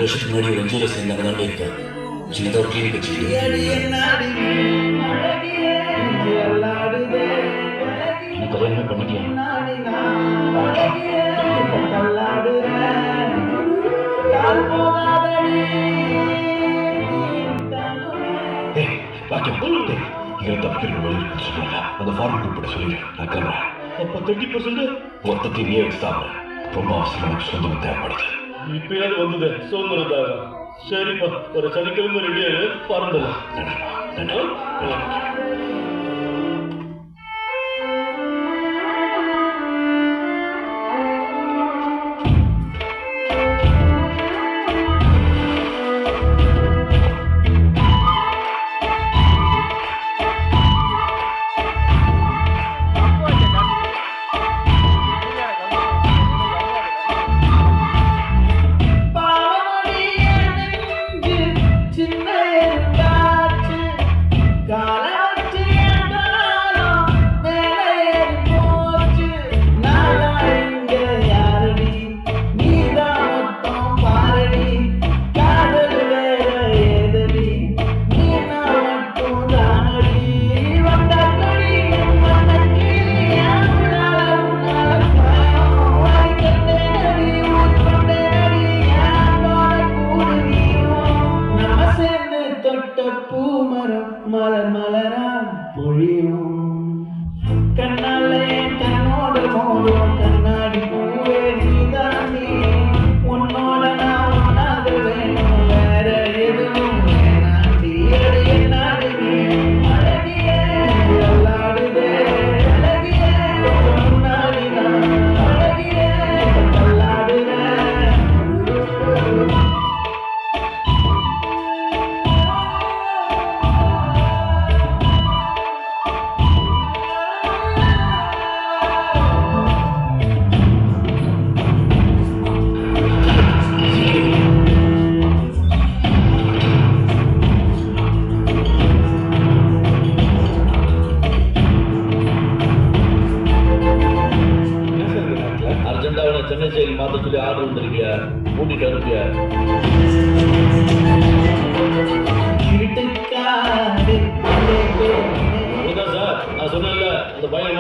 வருஷத்துக்கு முன்னாடி ஒரு என்ஜிஓல சேர்ந்தாங்க தான் இருக்கேன். சின்னதாக ஒரு கிளினிக் வச்சு எனக்கு கல்யாணமே பண்ணிக்கலாம். அந்த ஃபார்ம் கூப்பிட சொல்லி நான் கிளம்புறேன். அப்போ 30% மொத்தத்தை நீயே வச்சு சாப்பிட்றேன். ரொம்ப அவசியம் எனக்கு சுதந்திரம் தேவைப்படுது. இப்பயாவது வந்தது சுதந்திரத்தாக. சரிப்பா, ஒரு சனிக்கிழமை ரெடியாக பறந்துடலாம். மலர் மலரா பொழியும் கண்ணாலே கண்ணோடு மோதும் கண்ணாடி பூவே நீதானே. உன்னோட நான் உன்னாக வேணும், வேற எதுவும் வேணாண்டி. என்னாடி அழகியே அல்லாடுதே அழகியே முன்னாடி நான் அழகியே அல்லாடுதே. சென்னை செயல் மாற்ற சொல்லி ஆர்டர் வந்துருக்கியா? கூட்டிட்டு அனுப்பியா? சார் நான் சொன்னேன்ல அந்த பையன்